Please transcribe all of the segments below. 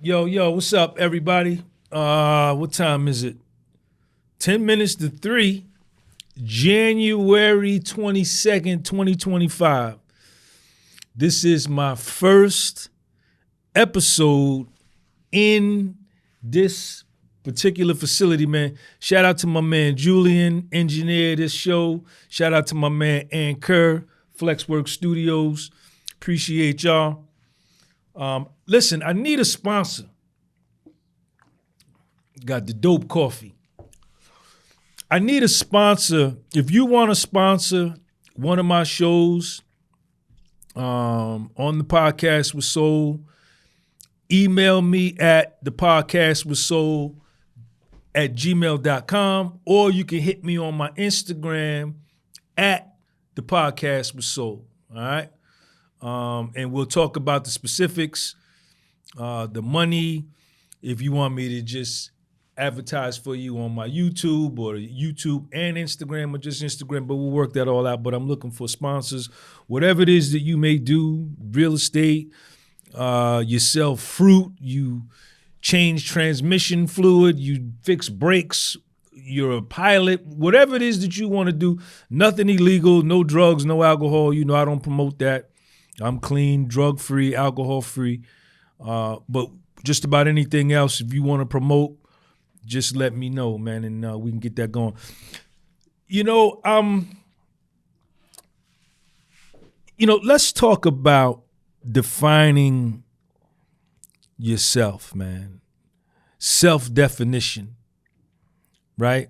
Yo, what's up, everybody? What time is it? 10 minutes to 3, January 22nd, 2025. This is my first episode in this particular facility, man. Shout out to my man Julian, engineer this show. Shout out to my man Anchor, Flexwork Studios. Appreciate y'all. Listen, I need a sponsor. Got the dope coffee. I need a sponsor. If you want to sponsor one of my shows on the Podcast with Soul, email me at thepodcastwithsoul@gmail.com, or you can hit me on my Instagram at the Podcast with Soul. All right. And we'll talk about the specifics, the money, if you want me to just advertise for you on my YouTube or YouTube and Instagram or just Instagram, but we'll work that all out. But I'm looking for sponsors, whatever it is that you may do, real estate, you sell fruit, you change transmission fluid, you fix brakes, you're a pilot, whatever it is that you want to do, nothing illegal, no drugs, no alcohol. You know, I don't promote that. I'm clean, drug-free, alcohol-free. But just about anything else, if you want to promote, just let me know, man, and we can get that going. Let's talk about defining yourself, man. Self-definition, right?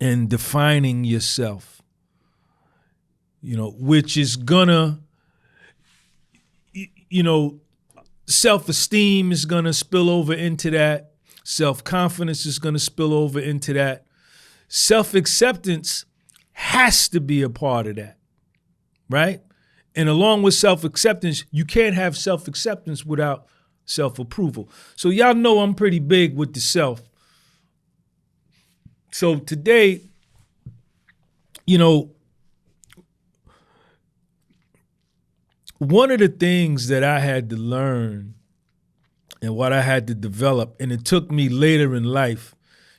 And defining yourself. Which is gonna, self-esteem is gonna spill over into that. Self-confidence is gonna spill over into that. Self-acceptance has to be a part of that, right? And along with self-acceptance, you can't have self-acceptance without self-approval. So y'all know I'm pretty big with the self. So today, one of the things that I had to learn and what I had to develop, and it took me later in life,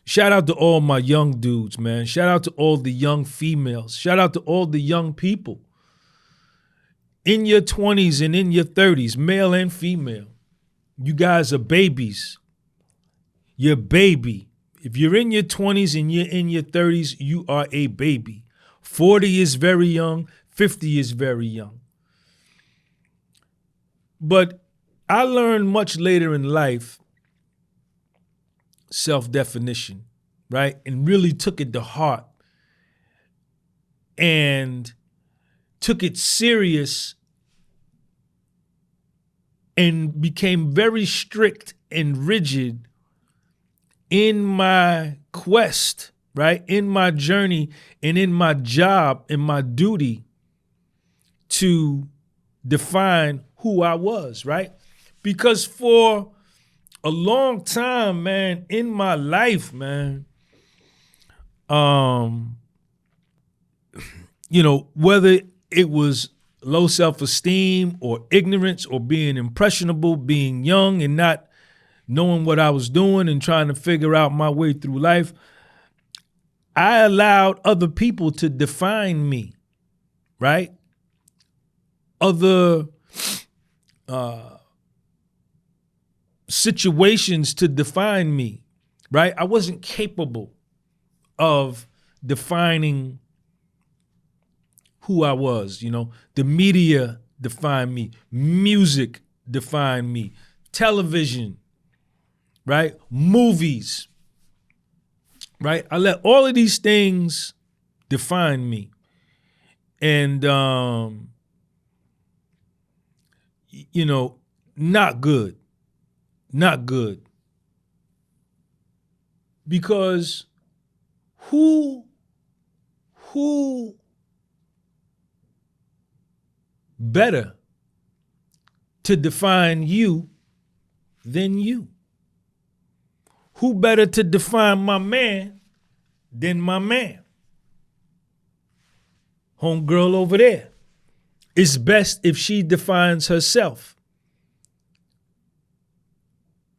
shout out to all my young dudes, man. Shout out to all the young females. Shout out to all the young people in your 20s and in your 30s, male and female. You guys are babies. You're a baby. If you're in your 20s and you're in your 30s, you are a baby. 40 is very young. 50 is very young. But I learned much later in life self-definition, right? And really took it to heart and took it serious and became very strict and rigid in my quest, right? In my journey and in my job, in my duty to define who I was, right? Because for a long time, man, in my life, man, whether it was low self-esteem or ignorance or being impressionable, being young and not knowing what I was doing and trying to figure out my way through life, I allowed other people to define me, right? Other situations to define me, right? I wasn't capable of defining who I was. The media defined me, music defined me, television, right? Movies, right? I let all of these things define me. And, not good. Not good. Because who better to define you than you? Who better to define my man than my man? Homegirl over there. It's best if she defines herself.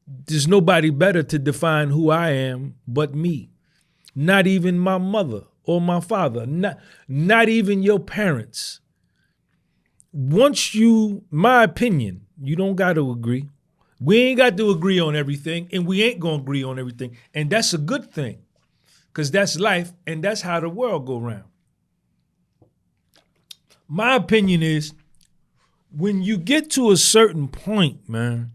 there's nobody better to define who I am but me. Not even my mother or my father, not even your parents. My opinion, you don't got to agree. We ain't got to agree on everything, and we ain't going to agree on everything. And that's a good thing, because that's life, and that's how the world go round. My opinion is, when you get to a certain point, man,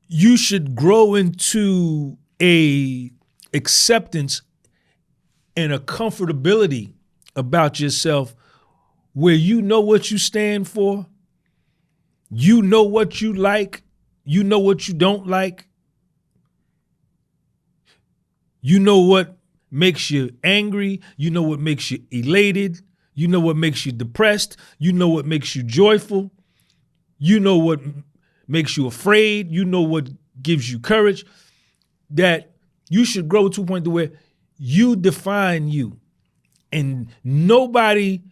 you should grow into a acceptance and a comfortability about yourself where you know what you stand for, you know what you like, you know what you don't like, you know what makes you angry, you know what makes you elated, you know what makes you depressed, you know what makes you joyful, you know what makes you afraid, you know what gives you courage. That you should grow to a point to where you define you, and nobody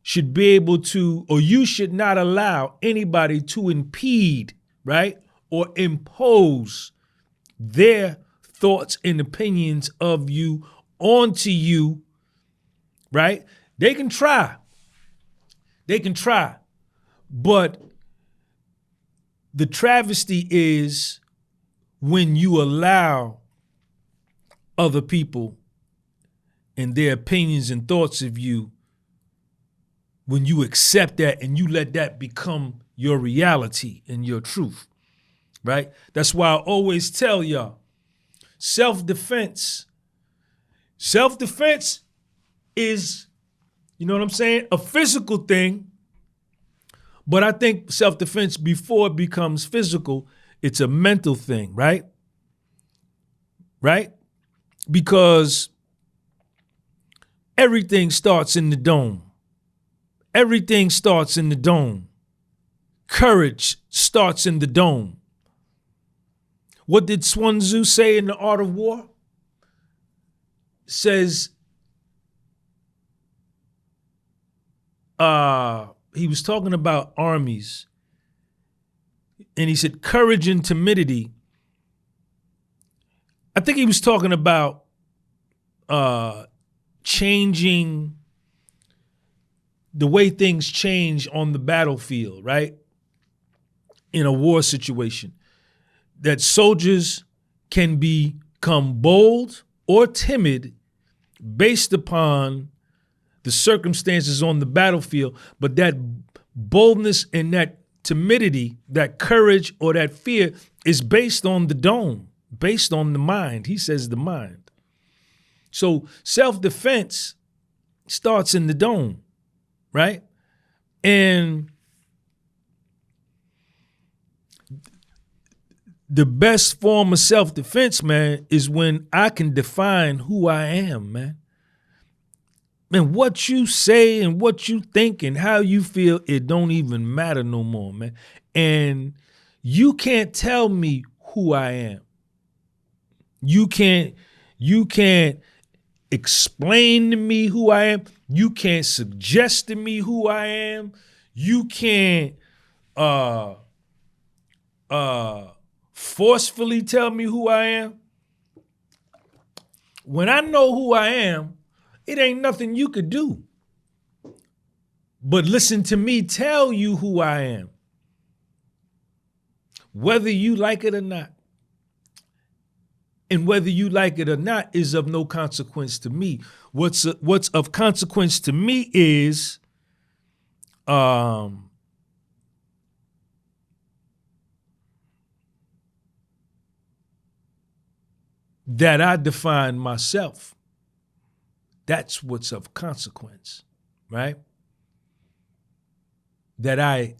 should be able to, or you should not allow anybody to impede, right, or impose their thoughts and opinions of you onto you, right? They can try, but the travesty is when you allow other people and their opinions and thoughts of you, when you accept that and you let that become your reality and your truth, right? That's why I always tell y'all, self-defense is, you know what I'm saying, a physical thing, but I think self-defense, before it becomes physical, it's a mental thing, right? Right? Because everything starts in the dome. Everything starts in the dome. Courage starts in the dome. What did Sun Tzu say in The Art of War? Says, he was talking about armies, and he said courage and timidity. I think he was talking about changing the way things change on the battlefield, right? In a war situation, that soldiers can become bold or timid based upon the circumstances on the battlefield, but that boldness and that timidity, that courage or that fear, is based on the dome, based on the mind. He says the mind. So self-defense starts in the dome, right? And the best form of self-defense, man, is when I can define who I am, man. Man, what you say and what you think and how you feel, it don't even matter no more, man. And you can't tell me who I am. You can't explain to me who I am. You can't suggest to me who I am. You can't forcefully tell me who I am. When I know who I am, it ain't nothing you could do but listen to me tell you who I am, whether you like it or not. And whether you like it or not is of no consequence to me. What's of consequence to me is that I define myself. That's what's of consequence, right? That I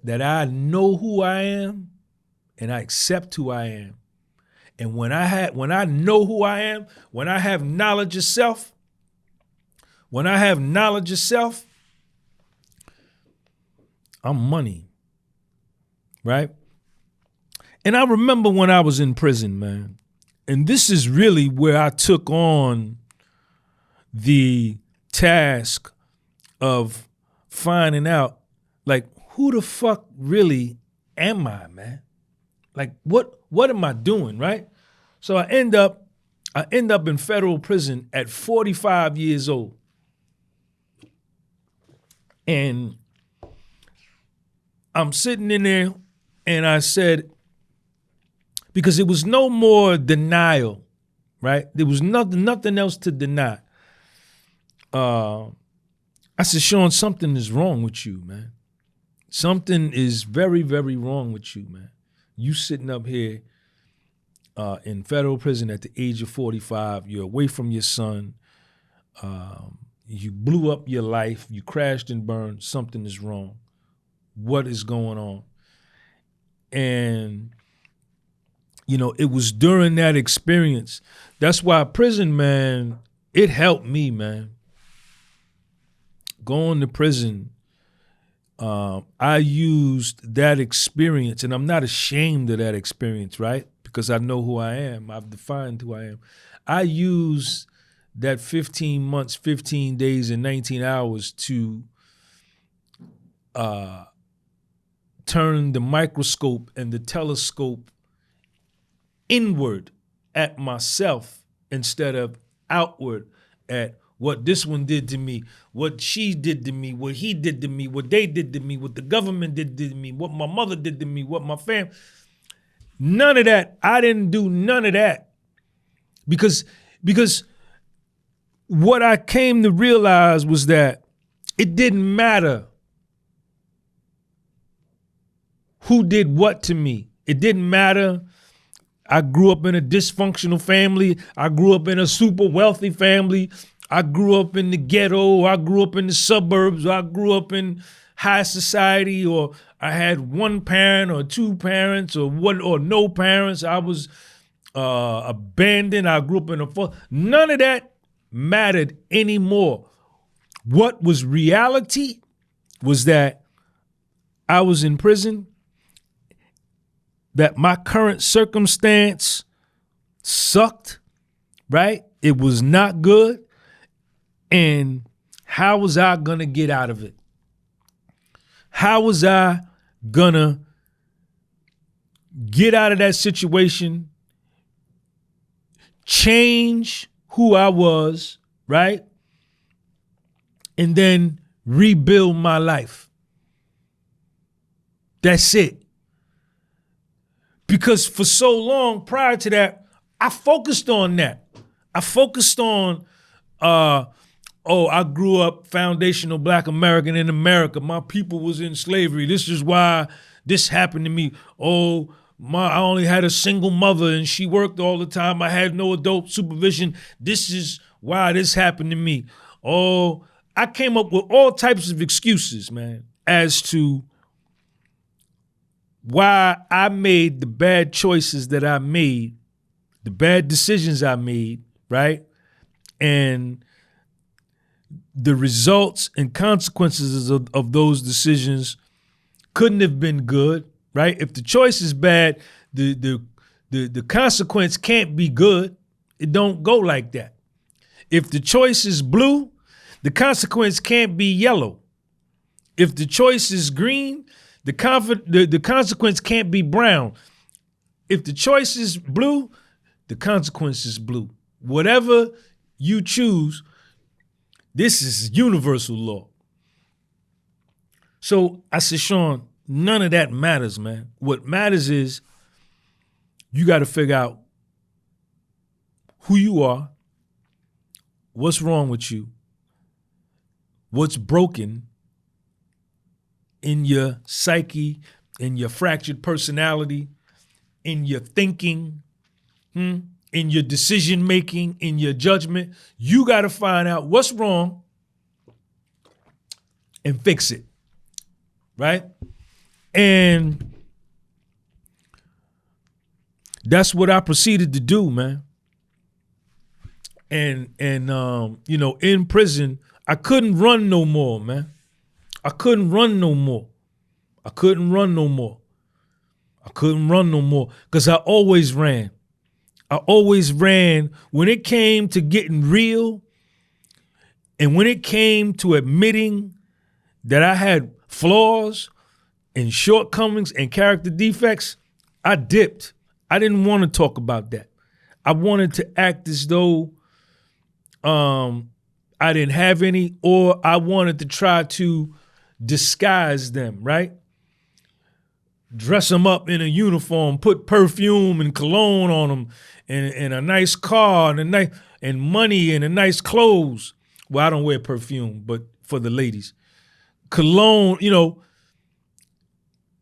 know who I am and I accept who I am. And when I know who I am, when I have knowledge of self, I'm money, right? And I remember when I was in prison, man, and this is really where I took on the task of finding out, like, who the fuck really am I, man? Like, what am I doing, right? So I end up in federal prison at 45 years old. And I'm sitting in there and I said, because it was no more denial, right? There was nothing else to deny. I said, Sean, something is wrong with you, man. Something is very, very wrong with you, man. You sitting up here in federal prison at the age of 45. You're away from your son. You blew up your life. You crashed and burned. Something is wrong. What is going on? And, you know, it was during that experience. That's why prison, man, it helped me, man. Going to prison, I used that experience, and I'm not ashamed of that experience, right? Because I know who I am. I've defined who I am. I used that 15 months, 15 days, and 19 hours to turn the microscope and the telescope inward at myself instead of outward at what this one did to me, what she did to me, what he did to me, what they did to me, what the government did to me, what my mother did to me, what my family. None of that. I didn't do none of that. Because what I came to realize was that it didn't matter who did what to me. It didn't matter. I grew up in a dysfunctional family. I grew up in a super wealthy family. I grew up in the ghetto. I grew up in the suburbs. I grew up in high society, or I had one parent or two parents or no parents. I was abandoned. I grew up in none of that mattered anymore. What was reality was that I was in prison, that my current circumstance sucked, right? It was not good. And how was I gonna get out of it? How was I gonna get out of that situation, change who I was, right? And then rebuild my life. That's it. Because for so long prior to that, I focused on that. I focused on, I grew up foundational Black American in America. My people was in slavery. This is why this happened to me. I only had a single mother and she worked all the time. I had no adult supervision. This is why this happened to me. I came up with all types of excuses, man, as to why I made the bad choices that I made, the bad decisions I made, right? And the results and consequences of those decisions couldn't have been good, right? If the choice is bad, the consequence can't be good. It don't go like that. If the choice is blue, the consequence can't be yellow. If the choice is green, the consequence can't be brown. If the choice is blue, the consequence is blue. Whatever you choose, this is universal law. So I said, Sean, none of that matters, man. What matters is you got to figure out who you are, what's wrong with you, what's broken in your psyche, in your fractured personality, in your thinking, in your decision making, in your judgment. You got to find out what's wrong and fix it, right? And that's what I proceeded to do, man. And in prison, I couldn't run no more, man. I couldn't run no more because I always ran. When it came to getting real and when it came to admitting that I had flaws, and shortcomings and character defects, I dipped. I didn't want to talk about that. I wanted to act as though I didn't have any, or I wanted to try to disguise them, right? Dress them up in a uniform, put perfume and cologne on them, and a nice car and money and a nice clothes. Well, I don't wear perfume, but for the ladies, cologne,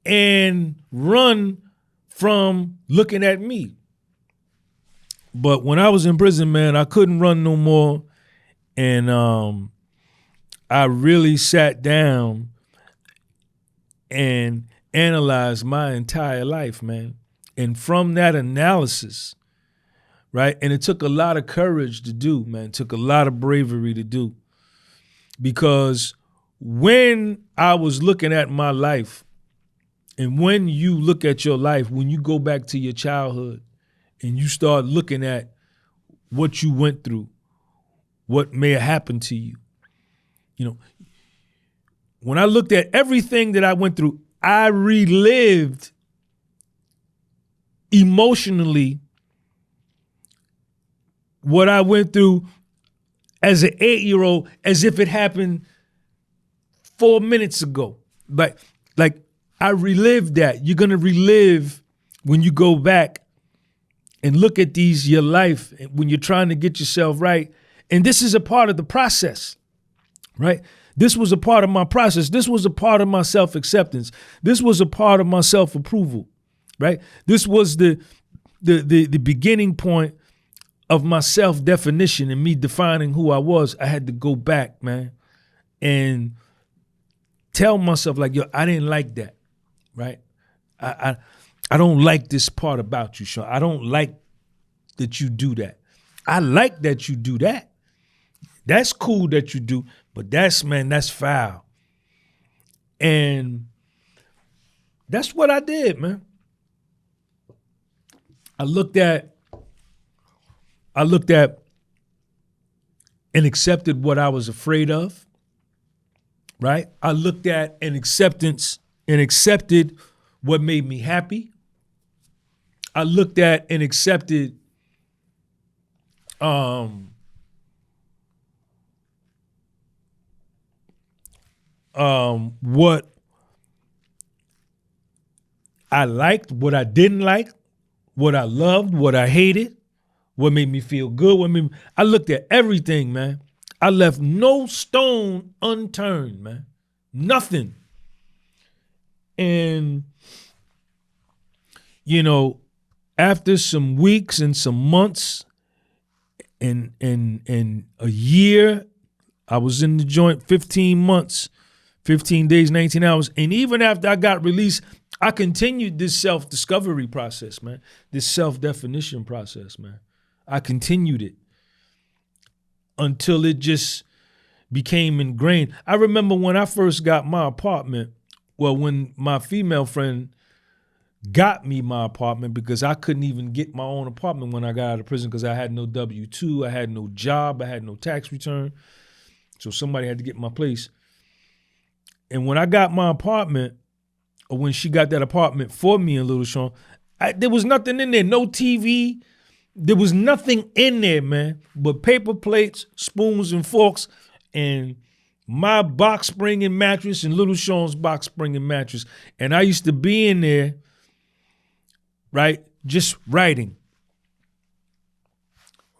and run from looking at me. But when I was in prison, man, I couldn't run no more. And I really sat down and analyzed my entire life, man. And from that analysis, right, and it took a lot of courage to do, man. It took a lot of bravery to do. Because when I was looking at my life, and when you look at your life, when you go back to your childhood and you start looking at what you went through, what may have happened to you, when I looked at everything that I went through, I relived emotionally what I went through as an 8-year-old as if it happened 4 minutes ago. Like I relived that. You're going to relive when you go back and look at your life when you're trying to get yourself right. And this is a part of the process, right? This was a part of my process. This was a part of my self-acceptance. This was a part of my self-approval, right? This was the beginning point of my self-definition and me defining who I was. I had to go back, man, and tell myself like, yo, I didn't like that, right? I don't like this part about you, Sean. I don't like that you do that. I like that you do that. That's cool that you do, but that's foul. And that's what I did, man. I looked at and accepted what I was afraid of, right? I looked at and accepted what made me happy. I looked at and accepted what I liked, what I didn't like, what I loved, what I hated, what made me feel good, I looked at everything, man. I left no stone unturned, man. Nothing. And, after some weeks and some months and a year, I was in the joint 15 months, 15 days, 19 hours. And even after I got released, I continued this self-discovery process, man, this self-definition process, man. I continued it until it just became ingrained. I remember when I first got my apartment, when my female friend got me my apartment, because I couldn't even get my own apartment when I got out of prison because I had no W-2, I had no job, I had no tax return. So somebody had to get my place. And when I got my apartment, or when she got that apartment for me in Little Sean, there was nothing in there, no TV. There was nothing in there, man, but paper plates, spoons, and forks, and my box spring mattress and Little Sean's box spring mattress. And I used to be in there, right, just writing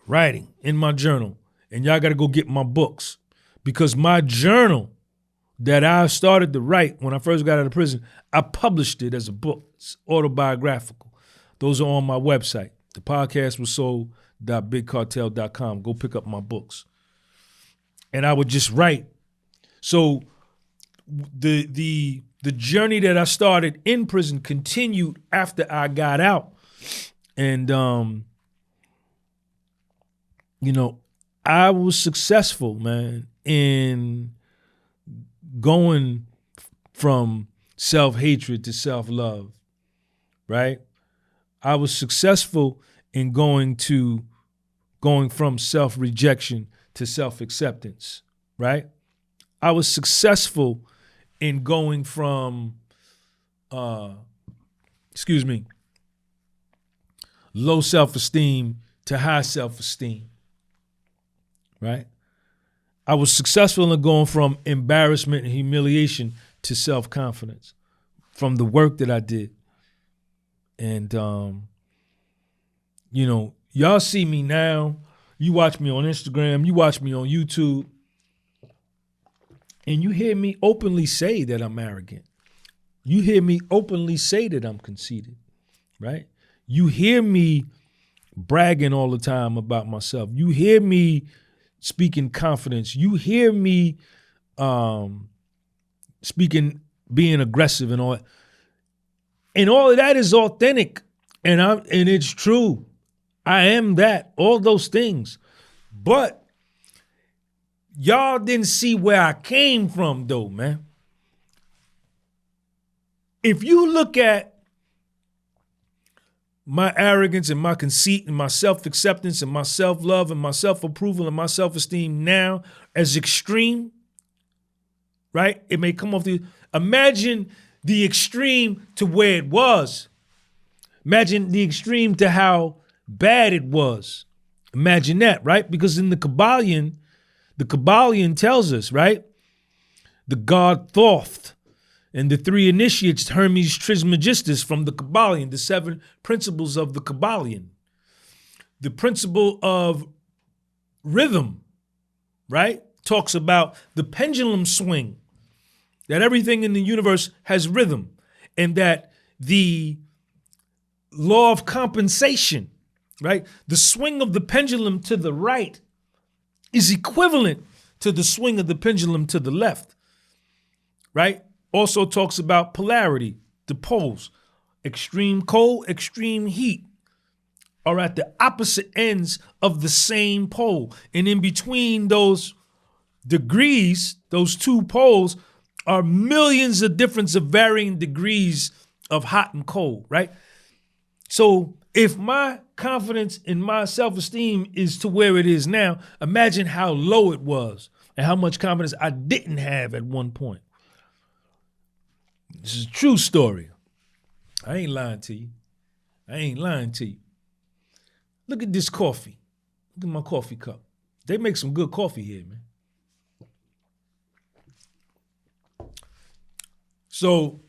in my journal. And y'all got to go get my books, because my journal that I started to write when I first got out of prison, I published it as a book. It's autobiographical. Those are on my website. The podcast was sold.bigcartel.com. Go pick up my books. And I would just write. So the journey that I started in prison continued after I got out. And I was successful, man, in going from self-hatred to self-love, right? I was successful in going from self-rejection to self-acceptance, right? I was successful in going from excuse me, low self-esteem to high self-esteem, right? I was successful in going from embarrassment and humiliation to self-confidence from the work that I did. And, you know, y'all see me now. You watch me on Instagram. You watch me on YouTube. And you hear me openly say that I'm arrogant. You hear me openly say that I'm conceited, right? You hear me bragging all the time about myself. You hear me speaking confidence. You hear me speaking, being aggressive and all that. And all of that is authentic. And it's true. I am that, all those things. But y'all didn't see where I came from though, man. If you look at my arrogance and my conceit and my self-acceptance and my self-love and my self-approval and my self-esteem now as extreme, right? It may come off imagine the extreme to where it was. Imagine the extreme to how bad it was. Imagine that, right? Because in the Kabbalion tells us, right? The god Thoth and the three initiates, Hermes Trismegistus from the Kabbalion, the 7 principles of the Kabbalion. The principle of rhythm, right? Talks about the pendulum swing, that everything in the universe has rhythm, and that the law of compensation, right? The swing of the pendulum to the right is equivalent to the swing of the pendulum to the left, right? Also talks about polarity, the poles. Extreme cold, extreme heat are at the opposite ends of the same pole. And in between those degrees, those two poles, are millions of difference of varying degrees of hot and cold, right? So if my confidence in my self-esteem is to where it is now, imagine how low it was and how much confidence I didn't have at one point. This is a true story. I ain't lying to you. I ain't lying to you. Look at this coffee. Look at my coffee cup. They make some good coffee here, man. So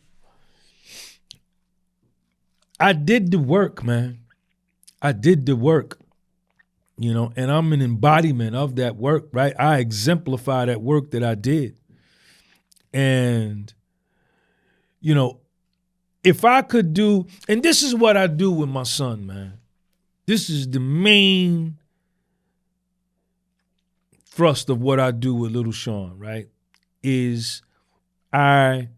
I did the work, man. I did the work, you know, and I'm an embodiment of that work, right? I exemplify that work that I did. And, you know, if I could do, and this is what I do with my son, man. This is the main thrust of what I do with little Sean, right? Is I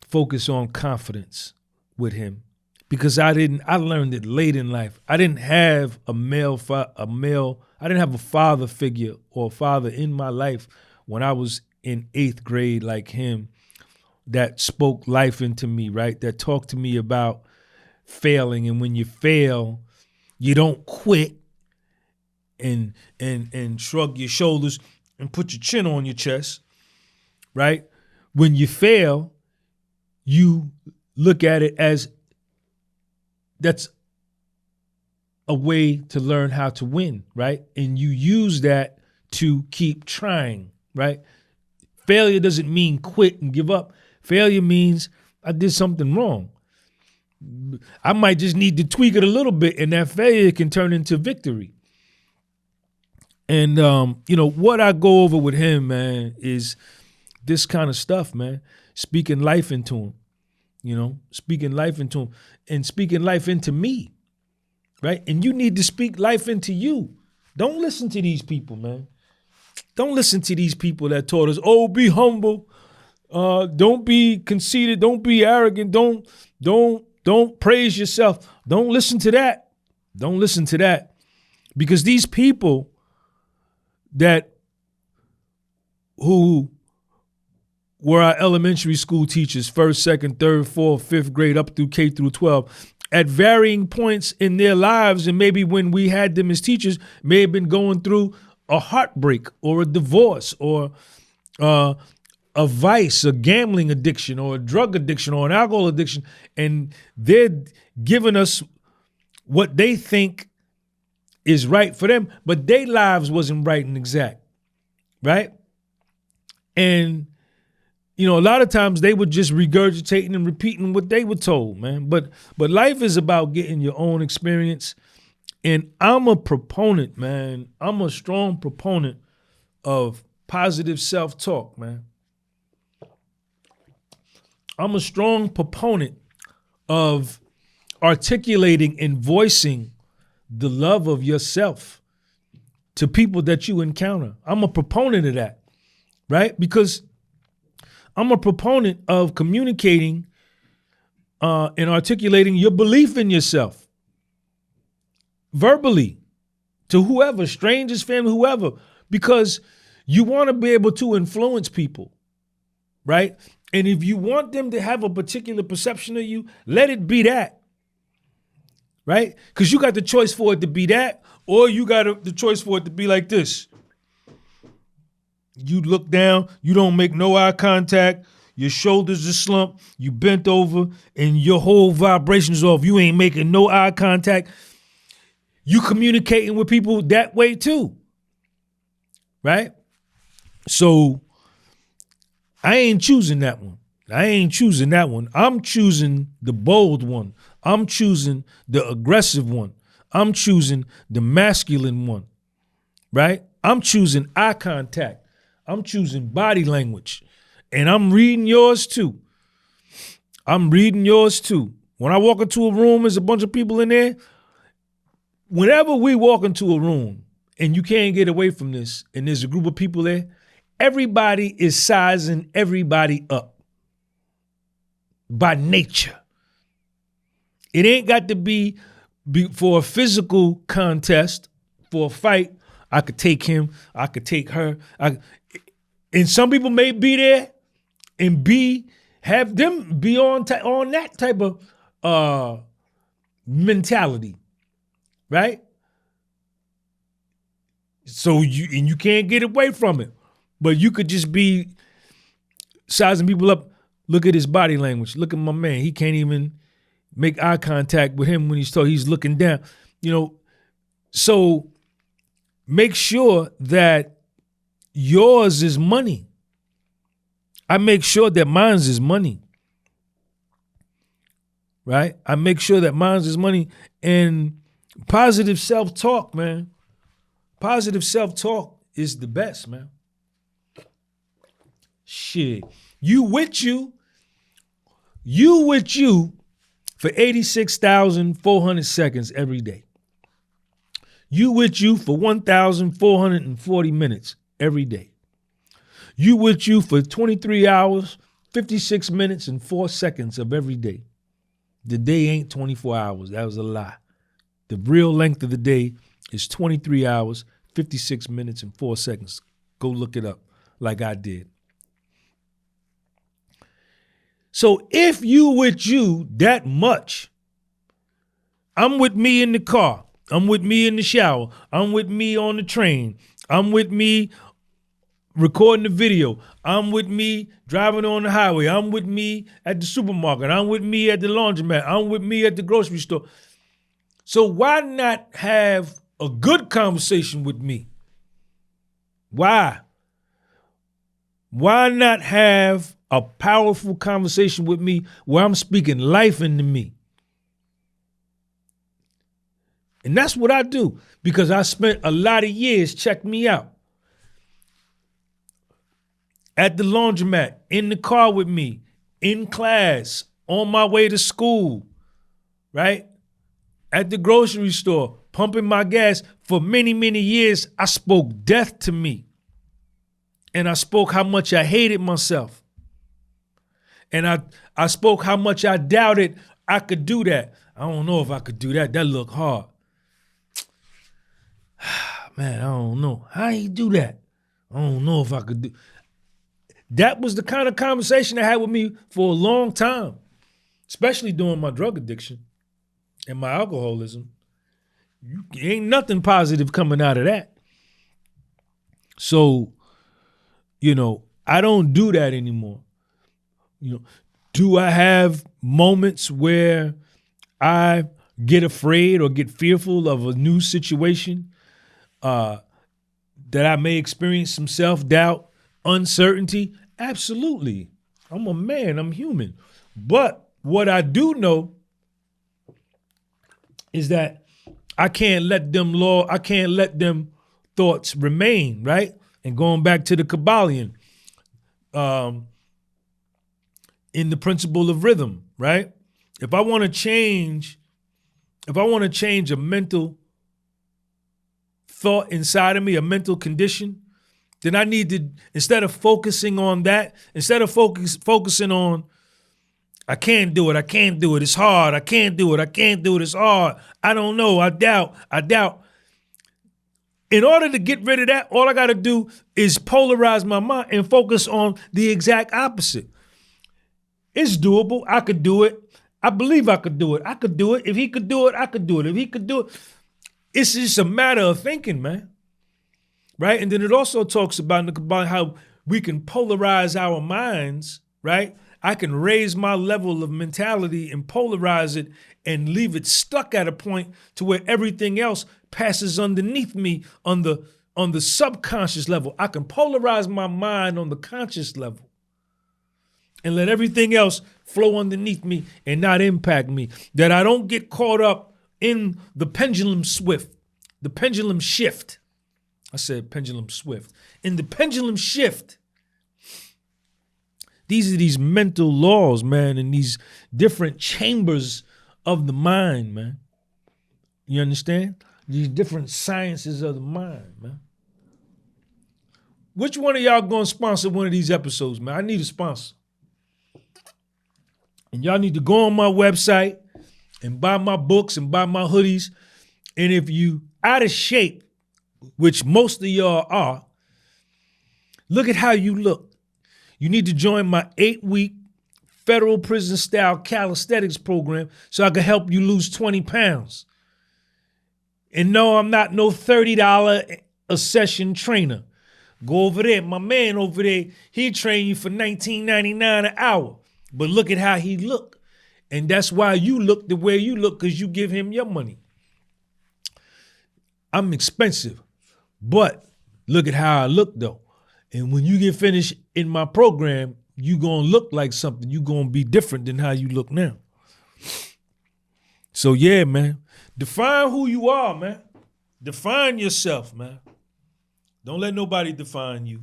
focus on confidence with him. Because I learned it late in life. I didn't have I didn't have a father figure or a father in my life when I was in 8th grade like him that spoke life into me, right? That talked to me about failing, and when you fail, you don't quit and shrug your shoulders and put your chin on your chest, right? When you fail, you look at it as that's a way to learn how to win, right? And you use that to keep trying, right? Failure doesn't mean quit and give up. Failure means I did something wrong. I might just need to tweak it a little bit, and that failure can turn into victory. And, you know, what I go over with him, man, is this kind of stuff, man. Speaking life into him, you know, speaking life into him and speaking life into me, right? And you need to speak life into you. Don't listen to these people, man. Don't listen to these people that taught us, oh, be humble. Don't be conceited. Don't be arrogant. Don't praise yourself. Don't listen to that. Don't listen to that. Because these people who were our elementary school teachers, 1st, 2nd, 3rd, 4th, 5th grade, up through K through 12, at varying points in their lives, and maybe when we had them as teachers, may have been going through a heartbreak or a divorce or a vice, a gambling addiction or a drug addiction or an alcohol addiction, and they're giving us what they think is right for them, but their lives wasn't right and exact, right? And, you know, a lot of times they were just regurgitating and repeating what they were told, man. But life is about getting your own experience. And I'm a proponent, man. I'm a strong proponent of positive self-talk, man. I'm a strong proponent of articulating and voicing the love of yourself to people that you encounter. I'm a proponent of that, right? Because I'm a proponent of communicating and articulating your belief in yourself verbally to whoever, strangers, family, whoever, because you want to be able to influence people, right? And if you want them to have a particular perception of you, let it be that, right? Because you got the choice for it to be that, or you got the choice for it to be like this. You look down, you don't make no eye contact, your shoulders are slumped, you bent over, and your whole vibration's off. You ain't making no eye contact. You communicating with people that way too, right? So I ain't choosing that one. I'm choosing the bold one. I'm choosing the aggressive one. I'm choosing the masculine one, right? I'm choosing eye contact. I'm choosing body language. And I'm reading yours too. When I walk into a room, there's a bunch of people in there. Whenever we walk into a room and you can't get away from this, and there's a group of people there, everybody is sizing everybody up by nature. It ain't got to be for a physical contest, for a fight. I could take him, I could take her. And some people may be there and have them be on that type of mentality, right? So you can't get away from it. But you could just be sizing people up. Look at his body language. Look at my man. He can't even make eye contact with him when he's looking down. You know, so make sure that yours is money. I make sure that mine's is money. Right? I make sure that mine's is money. And positive self-talk, man. Positive self-talk is the best, man. Shit. You with you for 86,400 seconds every day. You with you for 1,440 minutes every day. You with you for 23 hours, 56 minutes, and 4 seconds of every day. The day ain't 24 hours. That was a lie. The real length of the day is 23 hours, 56 minutes, and 4 seconds. Go look it up like I did. So if you with you that much, I'm with me in the car. I'm with me in the shower. I'm with me on the train. I'm with me recording the video. I'm with me driving on the highway. I'm with me at the supermarket. I'm with me at the laundromat. I'm with me at the grocery store. So why not have a good conversation with me? Why? Why not have a powerful conversation with me where I'm speaking life into me? And that's what I do, because I spent a lot of years, check me out, at the laundromat, in the car with me, in class, on my way to school, right? At the grocery store, pumping my gas. For many, many years, I spoke death to me. And I spoke how much I hated myself. And I spoke how much I doubted I could do that. I don't know if I could do that. That look hard. Man, I don't know. How you do that? I don't know if I could do. That was the kind of conversation I had with me for a long time, especially during my drug addiction and my alcoholism. Ain't nothing positive coming out of that. So, you know, I don't do that anymore. Do I have moments where I get afraid or get fearful of a new situation, that I may experience some self-doubt, uncertainty? Absolutely. I'm a man, I'm human. But what I do know is that I can't let them thoughts remain, right? And going back to the Kabbalion, in the principle of rhythm, right? If I want to change a mental thought inside of me, a mental condition, then I need to, instead of focusing on that, focusing on, I can't do it, it's hard, I can't do it, it's hard, I don't know, I doubt. In order to get rid of that, all I got to do is polarize my mind and focus on the exact opposite. It's doable. I could do it. I believe I could do it. I could do it. If he could do it, I could do it. If he could do it, it's just a matter of thinking, man. Right? And then it also talks about how we can polarize our minds, right? I can raise my level of mentality and polarize it and leave it stuck at a point to where everything else passes underneath me on the subconscious level. I can polarize my mind on the conscious level and let everything else flow underneath me and not impact me. That I don't get caught up in the pendulum shift. I said pendulum swift. In the pendulum shift, these are these mental laws, man, and these different chambers of the mind, man. You understand? These different sciences of the mind, man. Which one of y'all gonna sponsor one of these episodes, man? I need a sponsor. And y'all need to go on my website and buy my books and buy my hoodies. And if you out of shape, which most of y'all are, look at how you look. You need to join my 8-week federal prison style calisthenics program so I can help you lose 20 pounds. And no, I'm not no $30 a session trainer. Go over there. My man over there, he train you for $19.99 an hour. But look at how he look. And that's why you look the way you look, because you give him your money. I'm expensive, but look at how I look though. And when you get finished in my program, you gonna look like something. You gonna be different than how you look now. So yeah, man, define who you are, man. Define yourself, man. Don't let nobody define you.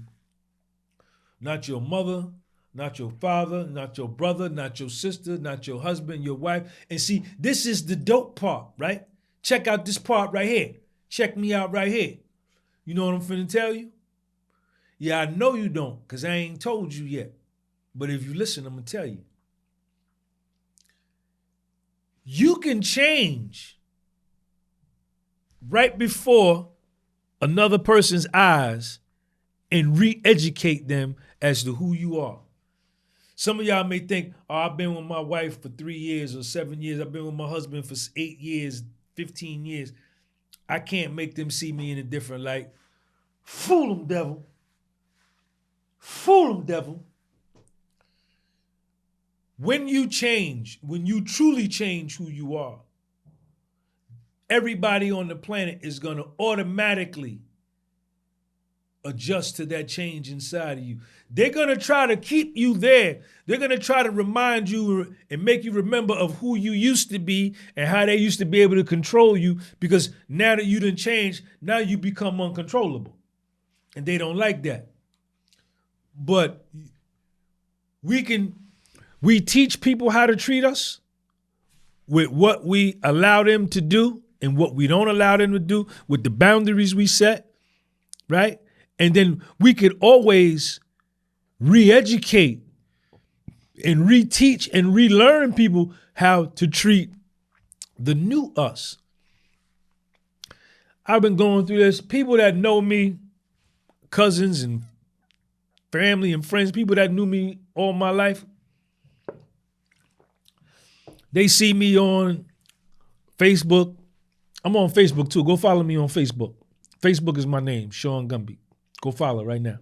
Not your mother, not your father, not your brother, not your sister, not your husband, your wife. And see, this is the dope part, right? Check out this part right here. Check me out right here. You know what I'm finna tell you? Yeah, I know you don't, because I ain't told you yet. But if you listen, I'm gonna tell you. You can change right before another person's eyes and re-educate them as to who you are. Some of y'all may think, oh, I've been with my wife for 3 years or 7 years. I've been with my husband for 8 years, 15 years. I can't make them see me in a different light. Fool them, devil. Fool them, devil. When you change, when you truly change who you are, everybody on the planet is going to automatically adjust to that change inside of you. They're going to try to keep you there. They're going to try to remind you and make you remember of who you used to be and how they used to be able to control you, because now that you done changed, now you become uncontrollable. And they don't like that. But we teach people how to treat us with what we allow them to do and what we don't allow them to do, with the boundaries we set, right? And then we could always re-educate and reteach and relearn people how to treat the new us. I've been going through this. People that know me, cousins and family and friends, people that knew me all my life, they see me on Facebook. I'm on Facebook too. Go follow me on Facebook. Facebook is my name, Sean Gumby. Go follow right now.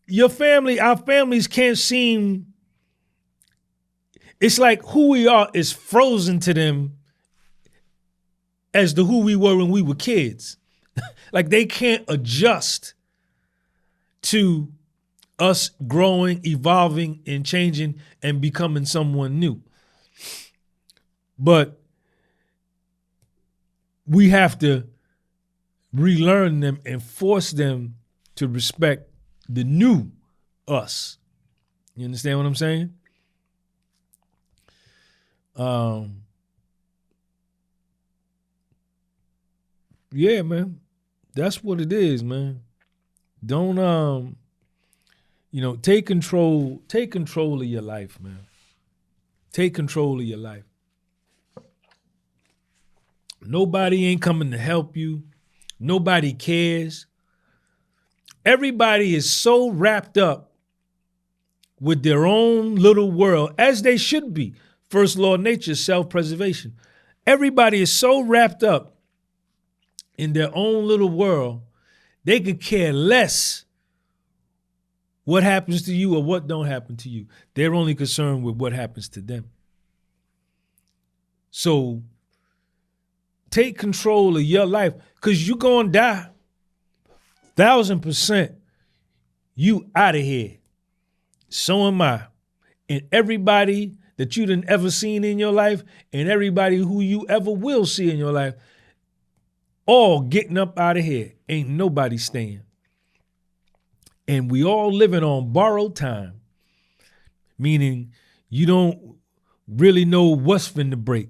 our families can't seem, it's like who we are is frozen to them as to who we were when we were kids. Like they can't adjust to us growing, evolving, and changing and becoming someone new. But we have to relearn them and force them to respect the new us. You understand what I'm saying? Yeah, man. That's what it is, man. Don't take control of your life, man. Take control of your life. Nobody ain't coming to help you. Nobody cares. Everybody is so wrapped up with their own little world, as they should be. First law of nature is self-preservation. Everybody is so wrapped up in their own little world, they could care less what happens to you or what don't happen to you. They're only concerned with what happens to them. So take control of your life, because you're going to die. 1,000%. You out of here. So am I. And everybody that you done ever seen in your life and everybody who you ever will see in your life, all getting up out of here. Ain't nobody staying. And we all living on borrowed time, meaning you don't really know what's finna break.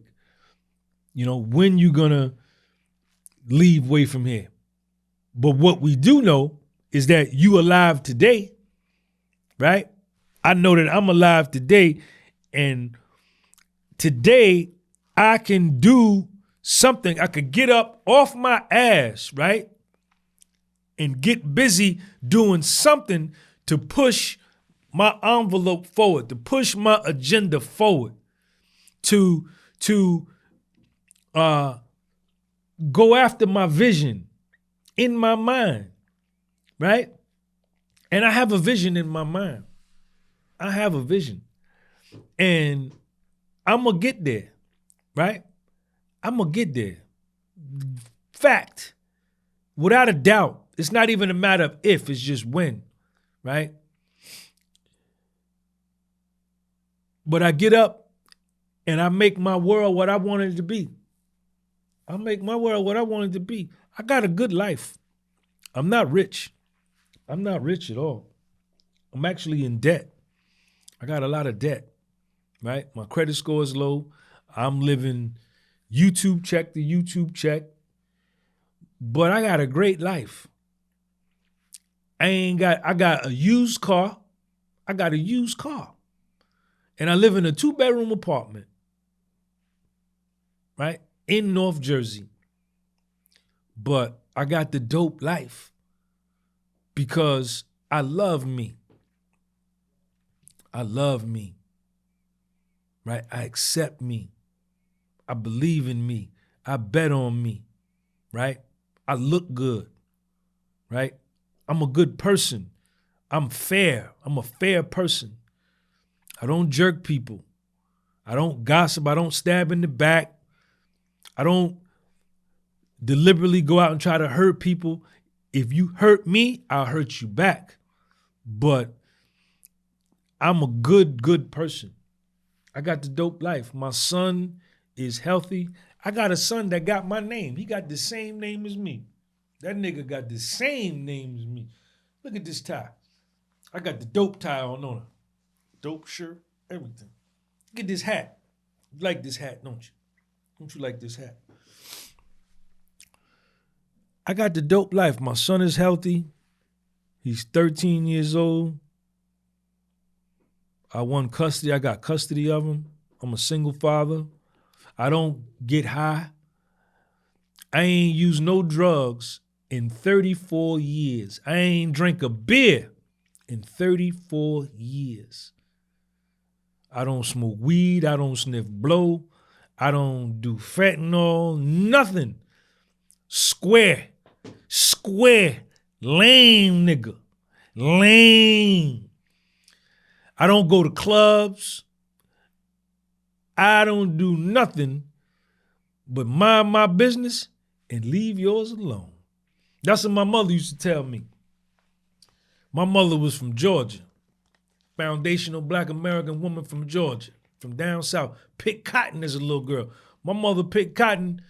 When you gonna leave away from here. But what we do know is that you alive today, right? I know that I'm alive today, and today I can do something. I could get up off my ass, right? And get busy doing something to push my envelope forward, to push my agenda forward, to go after my vision in my mind, right? And I have a vision in my mind. I have a vision. And I'm going to get there, right? I'm going to get there. Fact. Without a doubt. It's not even a matter of if, it's just when, right? But I get up and I make my world what I want it to be. I make my world what I want it to be. I got a good life. I'm not rich. I'm not rich at all. I'm actually in debt. I got a lot of debt, right? My credit score is low. I'm living YouTube check to YouTube check. But I got a great life. I got a used car. I got a used car. And I live in a 2-bedroom apartment, right? In North Jersey. But I got the dope life because I love me. I love me, right? I accept me. I believe in me. I bet on me, right? I look good, right? I'm a good person. I'm fair. I'm a fair person. I don't jerk people. I don't gossip. I don't stab in the back. I don't deliberately go out and try to hurt people. If you hurt me, I'll hurt you back. But I'm a good person. I got the dope life. My son is healthy. I got a son that got my name. He got the same name as me. That nigga got the same name as me. Look at this tie. I got the dope tie on it. Dope shirt, everything. Look at this hat. You like this hat, don't you? Don't you like this hat? I got the dope life. My son is healthy. He's 13 years old. I won custody. I got custody of him. I'm a single father. I don't get high. I ain't used no drugs in 34 years. I ain't drank a beer in 34 years. I don't smoke weed. I don't sniff blow. I don't do fentanyl. Nothing. Square. Lame nigga. Lame. I don't go to clubs. I don't do nothing but mind my business and leave yours alone. That's what my mother used to tell me. My mother was from Georgia. Foundational Black American woman from Georgia, from down south. Picked cotton as a little girl. My mother picked cotton.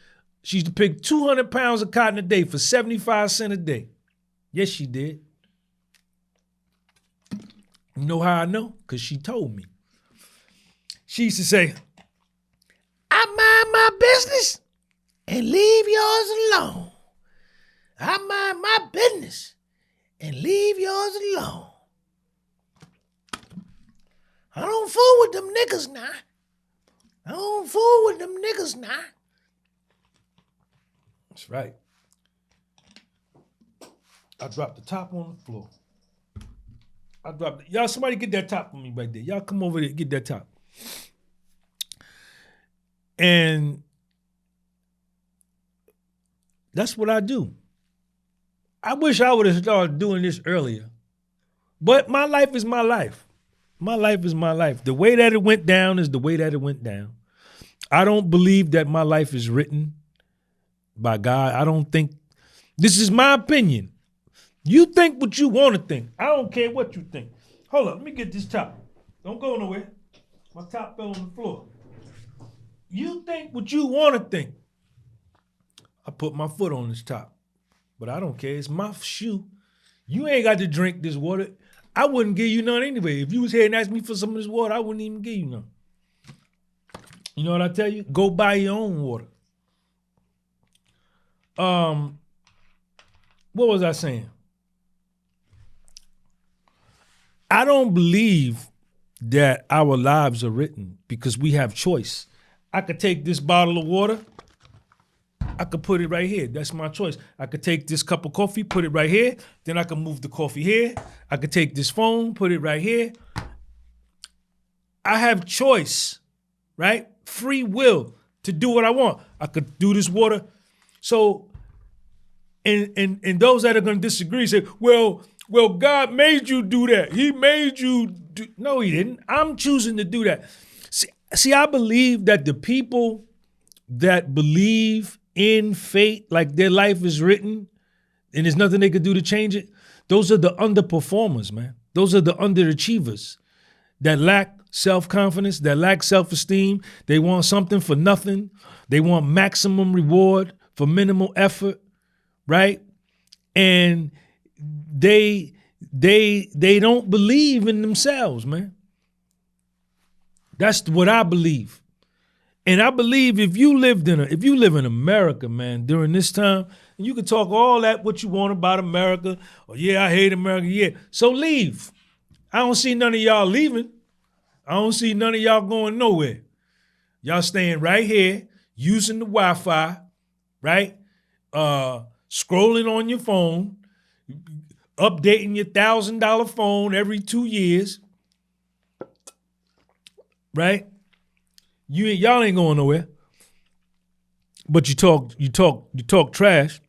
She used to pick 200 pounds of cotton a day for 75 cents a day. Yes, she did. You know how I know? Because she told me. She used to say, I mind my business and leave yours alone. I mind my business and leave yours alone. I don't fool with them niggas now. I don't fool with them niggas now. That's right. I dropped the top on the floor. I dropped it. Y'all, somebody get that top for me right there. Y'all come over there, get that top. And that's what I do. I wish I would have started doing this earlier. But my life is my life. My life is my life. The way that it went down is the way that it went down. I don't believe that my life is written by God. I don't think, this is my opinion. You think what you want to think. I don't care what you think. Hold up, let me get this top. Don't go nowhere. My top fell on the floor. You think what you want to think. I put my foot on this top, but I don't care. It's my shoe. You ain't got to drink this water. I wouldn't give you none anyway. If you was here and asked me for some of this water, I wouldn't even give you none. You know what I tell you? Go buy your own water. What was I saying? I don't believe that our lives are written because we have choice. I could take this bottle of water. I could put it right here. That's my choice. I could take this cup of coffee, put it right here. Then I can move the coffee here. I could take this phone, put it right here. I have choice, right? Free will to do what I want. I could do this water. So, and those that are going to disagree say, well, God made you do that. He made you do. No, he didn't. I'm choosing to do that. See, I believe that the people that believe in fate, like their life is written and there's nothing they could do to change it, those are the underperformers, man. Those are the underachievers that lack self-confidence, that lack self-esteem. They want something for nothing. They want maximum reward for minimal effort, right? And they don't believe in themselves, man. That's what I believe. And I believe if you live in America, man, during this time, you can talk all that what you want about America. Or yeah, I hate America. Yeah. So leave. I don't see none of y'all leaving. I don't see none of y'all going nowhere. Y'all staying right here, using the Wi-Fi, right? Scrolling on your phone, updating your $1,000 phone every 2 years, right? Y'all ain't going nowhere. But you talk trash.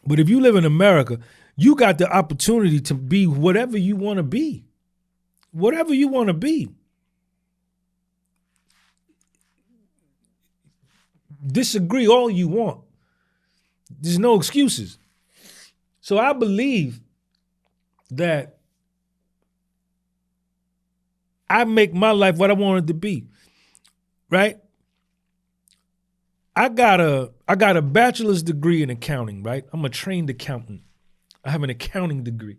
But if you live in America, you got the opportunity to be whatever you want to be. Whatever you want to be. Disagree all you want. There's no excuses. So I believe that I make my life what I want it to be. Right? I got a bachelor's degree in accounting, right? I'm a trained accountant. I have an accounting degree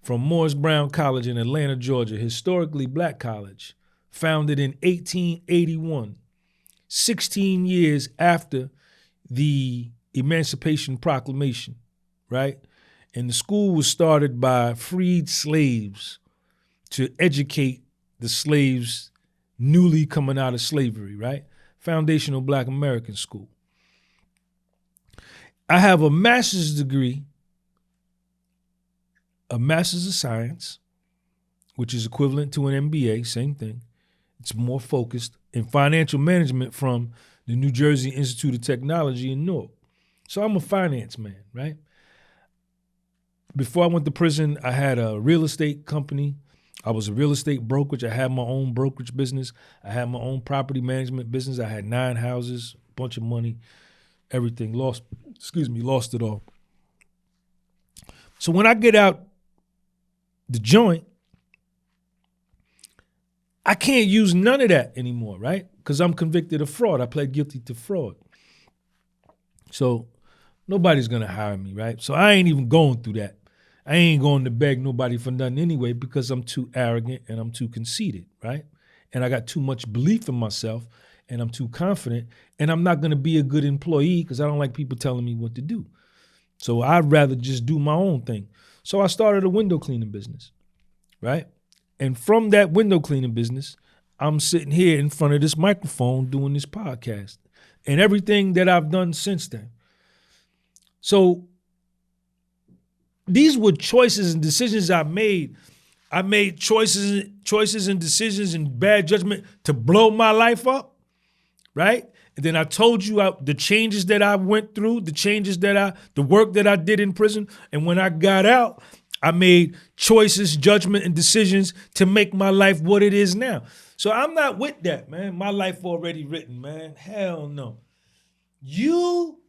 from Morris Brown College in Atlanta, Georgia, historically black college, founded in 1881, 16 years after the Emancipation Proclamation, right? And the school was started by freed slaves to educate the slaves newly coming out of slavery, right? Foundational Black American School. I have a master's degree, a master's of science, which is equivalent to an MBA, same thing. It's more focused in financial management from the New Jersey Institute of Technology in Newark. So I'm a finance man, right? before I went to prison, I had a real estate company. I was a real estate brokerage. I had my own brokerage business. I had my own property management business. I had 9 houses, a bunch of money, everything. Lost it all. So when I get out the joint, I can't use none of that anymore, right? Because I'm convicted of fraud. I pled guilty to fraud. So nobody's going to hire me, right? So I ain't even going through that. I ain't going to beg nobody for nothing anyway because I'm too arrogant and I'm too conceited, right? And I got too much belief in myself and I'm too confident and I'm not going to be a good employee because I don't like people telling me what to do. So I'd rather just do my own thing. So I started a window cleaning business, right? And from that window cleaning business, I'm sitting here in front of this microphone doing this podcast and everything that I've done since then. So these were choices and decisions I made. I made choices and decisions and bad judgment to blow my life up, right? And then I told you the changes that I went through, the work that I did in prison. And when I got out, I made choices, judgment, and decisions to make my life what it is now. So I'm not with that, man. My life already written, man. Hell no.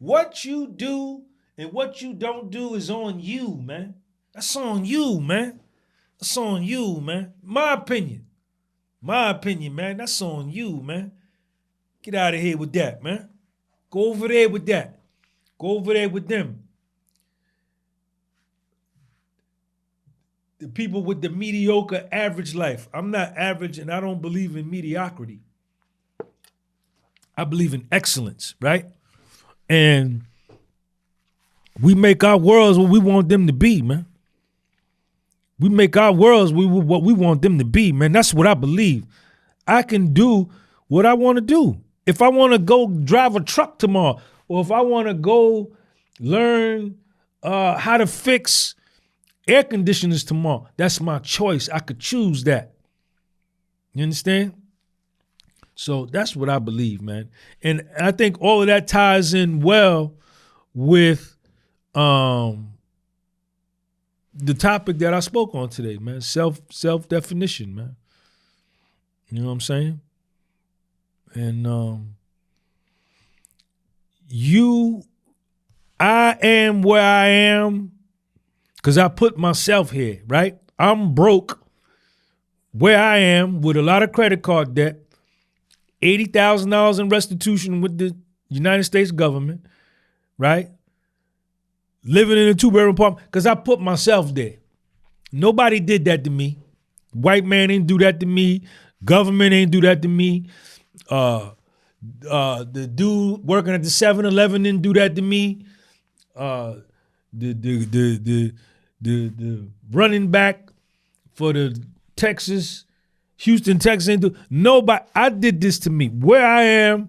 What you do and what you don't do is on you, man. That's on you, man. That's on you, man. My opinion, man. That's on you, man. Get out of here with that, man. Go over there with that. Go over there with them. The people with the mediocre average life. I'm not average and I don't believe in mediocrity. I believe in excellence, right? And we make our worlds what we want them to be, man. We make our worlds what we want them to be, man. That's what I believe. I can do what I want to do. If I want to go drive a truck tomorrow, or if I want to go learn how to fix air conditioners tomorrow, that's my choice. I could choose that. You understand? So that's what I believe, man. And I think all of that ties in well with the topic that I spoke on today, man. Self-definition, man. You know what I'm saying? And I am where I am because I put myself here, right? I'm broke where I am with a lot of credit card debt, $80,000 in restitution with the United States government, right? Living in a 2-bedroom apartment because I put myself there. Nobody did that to me. White man ain't do that to me. Government ain't do that to me. The dude working at the 7-Eleven didn't do that to me. The running back for the Houston Texans ain't do. Nobody. I did this to me. Where I am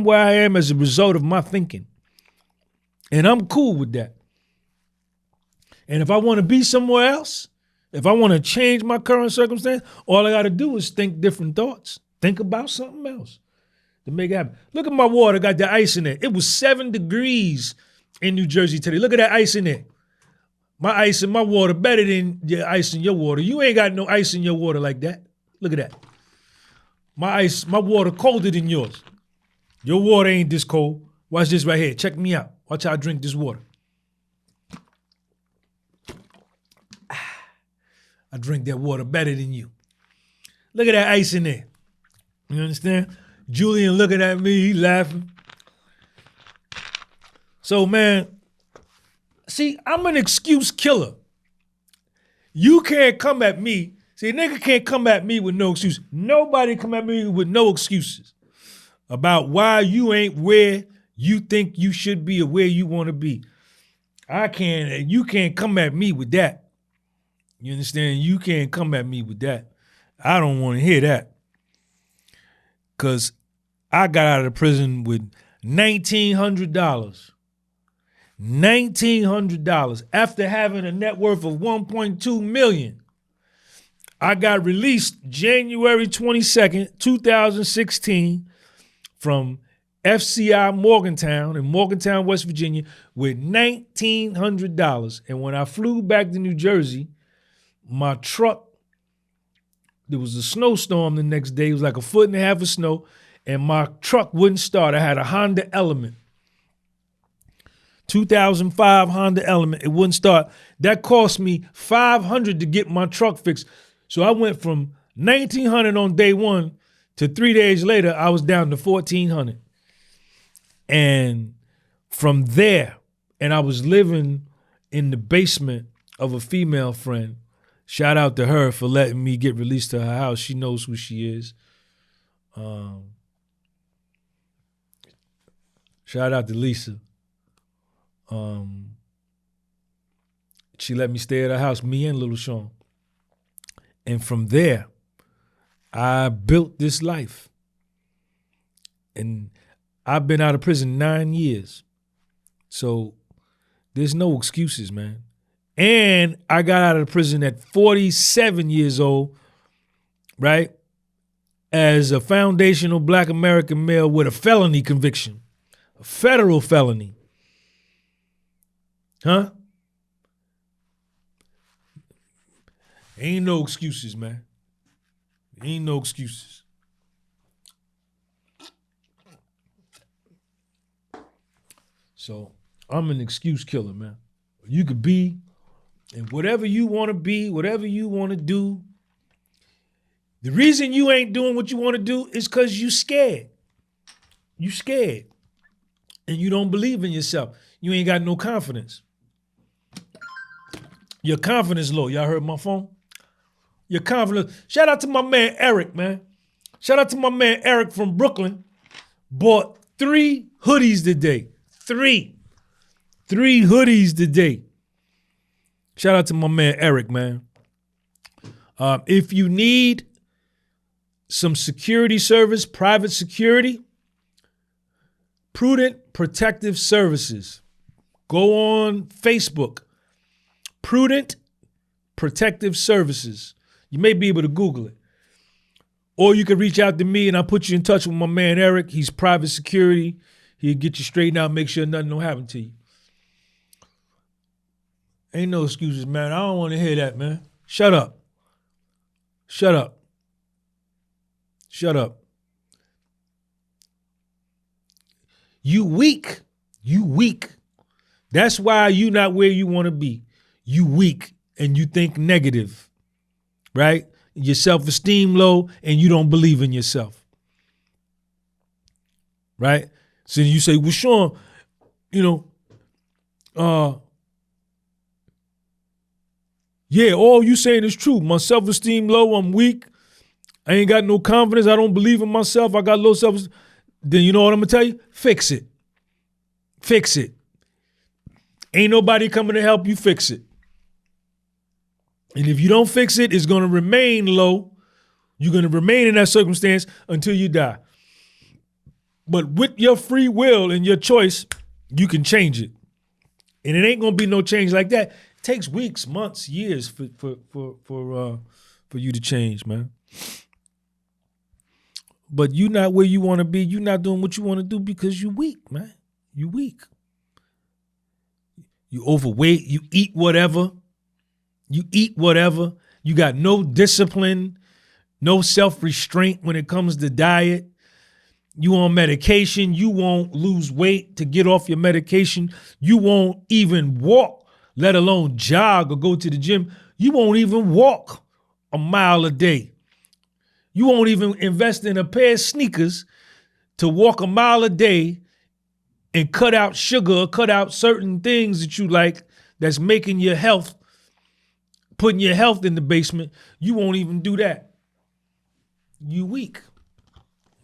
where I am as a result of my thinking. And I'm cool with that. And if I want to be somewhere else, if I want to change my current circumstance, all I got to do is think different thoughts. Think about something else to make it happen. Look at my water, got the ice in it. It was 7 degrees in New Jersey today. Look at that ice in there. My ice in my water better than your ice in your water. You ain't got no ice in your water like that. Look at that. My water colder than yours. Your water ain't this cold. Watch this right here. Check me out. Watch how I drink this water. I drink that water better than you. Look at that ice in there. You understand? Julian looking at me, he laughing. So, man, see, I'm an excuse killer. You can't come at me. See, a nigga can't come at me with no excuse. Nobody come at me with no excuses about why you ain't where you think you should be or where you want to be. You can't come at me with that. You understand? You can't come at me with that. I don't want to hear that. Because I got out of prison with $1,900. $1,900 after having a net worth of $1.2 million. I got released January 22nd, 2016 from FCI Morgantown in Morgantown, West Virginia with $1,900. And when I flew back to New Jersey, my truck, there was a snowstorm the next day. It was like 1.5 feet of snow, and my truck wouldn't start. I had a Honda Element, 2005 Honda Element. It wouldn't start. That cost me $500 to get my truck fixed. So I went from $1,900 on day one to 3 days later, I was down to $1,400. And from there, and I was living in the basement of a female friend. Shout out to her for letting me get released to her house. She knows who she is. Shout out to Lisa. She let me stay at her house, me and Little Sean. And from there, I built this life. And I've been out of prison 9 years. So there's no excuses, man. And I got out of prison at 47 years old, right? As a foundational Black American male with a felony conviction, a federal felony. Huh? Ain't no excuses, man. Ain't no excuses. So I'm an excuse killer, man. You could be, and whatever you want to be, whatever you want to do, the reason you ain't doing what you want to do is because you scared. You scared. And you don't believe in yourself. You ain't got no confidence. Your confidence low. Y'all heard my phone? Your confidence. Shout out to my man Eric, man. Shout out to my man Eric from Brooklyn. Bought 3 hoodies today. 3 hoodies today. Shout out to my man Eric, man. If you need some security service, private security, Prudent Protective Services. Go on Facebook. Prudent Protective Services. You may be able to Google it. Or you can reach out to me and I'll put you in touch with my man Eric. He's private security. He'll get you straightened out, make sure nothing don't happen to you. Ain't no excuses, man. I don't want to hear that, man. Shut up. Shut up. Shut up. You weak. You weak. That's why you not where you want to be. You weak and you think negative, right? Your self-esteem low and you don't believe in yourself, right? So you say, well, Sean, yeah, all you saying is true. My self-esteem low, I'm weak. I ain't got no confidence. I don't believe in myself. I got low self-esteem. Then you know what I'm gonna tell you? Fix it. Fix it. Ain't nobody coming to help you fix it. And if you don't fix it, it's gonna remain low. You're gonna remain in that circumstance until you die. But with your free will and your choice, you can change it. And it ain't gonna be no change like that. It takes weeks, months, years for you to change, man. But you not where you want to be. You not doing what you want to do because you weak, man. You weak. You overweight. You eat whatever. You eat whatever. You got no discipline, no self-restraint when it comes to diet. You on medication. You won't lose weight to get off your medication. You won't even walk, let alone jog or go to the gym. You won't even walk a mile a day. You won't even invest in a pair of sneakers to walk a mile a day and cut out sugar, cut out certain things that you like that's making your health, putting your health in the basement. You won't even do that. You weak.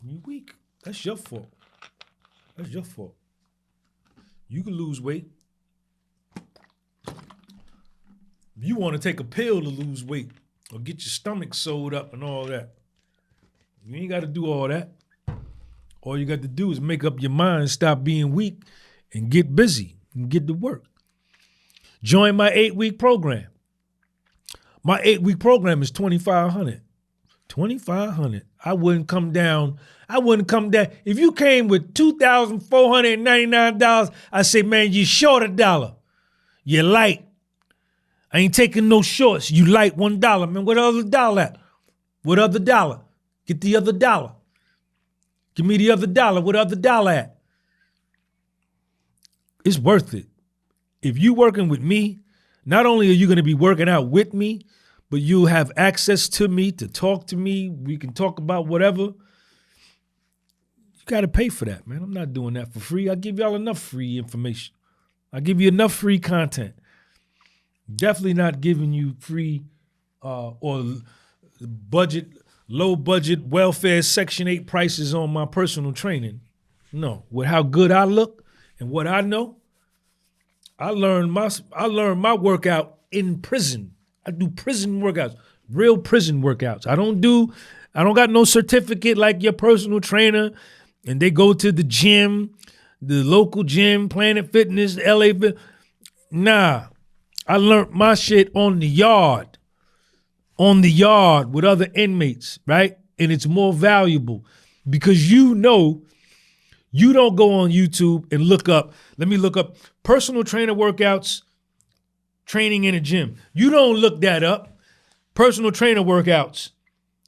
You weak. That's your fault. That's your fault. You can lose weight. If you want to take a pill to lose weight or get your stomach sewed up and all that, you ain't got to do all that. All you got to do is make up your mind, stop being weak, and get busy and get to work. Join my 8-week program. My 8-week program is $2,500. $2,500. I wouldn't come down. If you came with $2,499, I say, man, you short $1. You're light. I ain't taking no shorts. You light $1. Man, what other dollar at? What other dollar? Get the other dollar. Give me the other dollar. What other dollar at? It's worth it. If you working with me, not only are you going to be working out with me, but you'll have access to me to talk to me. We can talk about whatever. You got to pay for that, man. I'm not doing that for free. I give y'all enough free information. I give you enough free content. Definitely not giving you free or low budget welfare Section 8 prices on my personal training. No, with how good I look and what I know, I learned my workout in prison. I do prison workouts, real prison workouts. I don't got no certificate like your personal trainer, and they go to the gym, the local gym, Planet Fitness, LA. Nah, I learned my shit on the yard with other inmates, right? And it's more valuable because you know you don't go on YouTube and let me look up personal trainer workouts, training in a gym. You don't look that up. Personal trainer workouts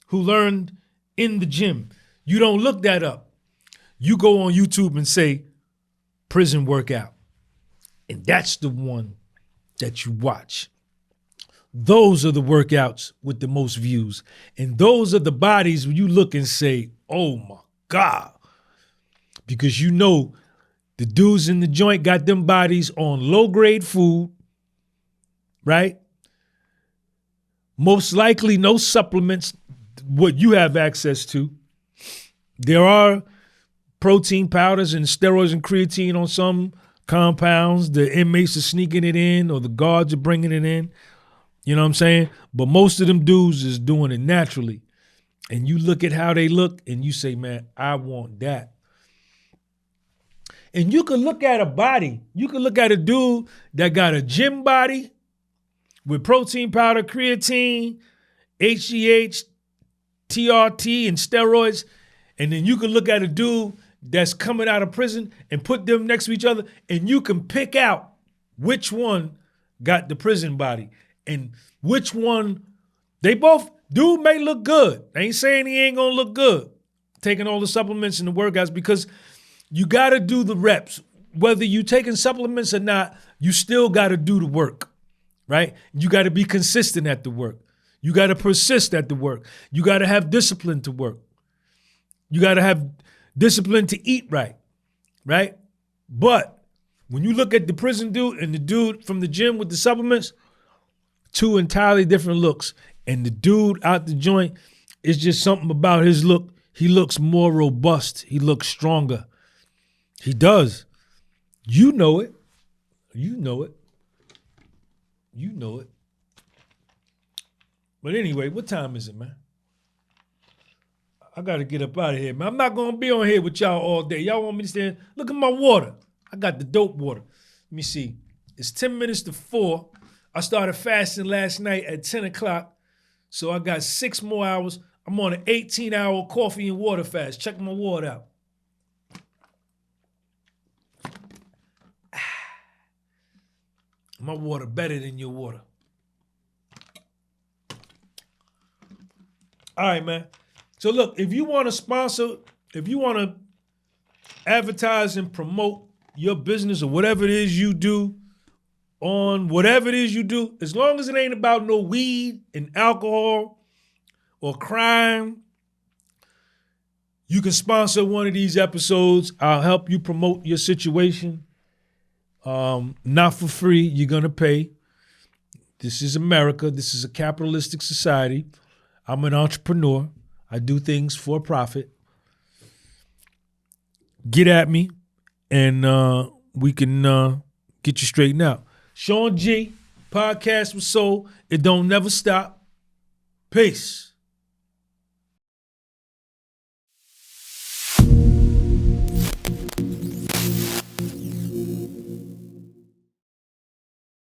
who learned in the gym. You don't look that up. You go on YouTube and say prison workout. And that's the one that you watch. Those are the workouts with the most views. And those are the bodies where you look and say, oh my God. Because you know the dudes in the joint got them bodies on low-grade food, right? Most likely no supplements, what you have access to. There are protein powders and steroids and creatine on some compounds. The inmates are sneaking it in or the guards are bringing it in. You know what I'm saying? But most of them dudes is doing it naturally. And you look at how they look and you say, man, I want that. And you can look at a body. You can look at a dude that got a gym body with protein powder, creatine, HGH, TRT, and steroids. And then you can look at a dude that's coming out of prison and put them next to each other, and you can pick out which one got the prison body and which one. They both, dude may look good. I ain't saying he ain't gonna look good taking all the supplements and the workouts, because you got to do the reps. Whether you taking supplements or not, you still got to do the work, right? You got to be consistent at the work. You got to persist at the work. You got to have discipline to work. You got to have discipline to eat right, right? But when you look at the prison dude and the dude from the gym with the supplements, two entirely different looks. And the dude out the joint, it's just something about his look. He looks more robust. He looks stronger. He does. You know it. You know it. You know it. But anyway, what time is it, man? I got to get up out of here, man. I'm not going to be on here with y'all all day. Y'all want me to stand? Look at my water. I got the dope water. Let me see. It's 10 minutes to 4. I started fasting last night at 10 o'clock. So I got 6 more hours. I'm on an 18-hour coffee and water fast. Check my water out. My water better than your water. All right, man. So look, if you want to sponsor, if you want to advertise and promote your business or whatever it is you do on whatever it is you do, as long as it ain't about no weed and alcohol or crime, you can sponsor one of these episodes. I'll help you promote your situation. Not for free. You're going to pay. This is America. This is a capitalistic society. I'm an entrepreneur. I do things for profit. Get at me, and we can get you straightened out. Sean G, Podcast with Soul. It don't never stop. Peace.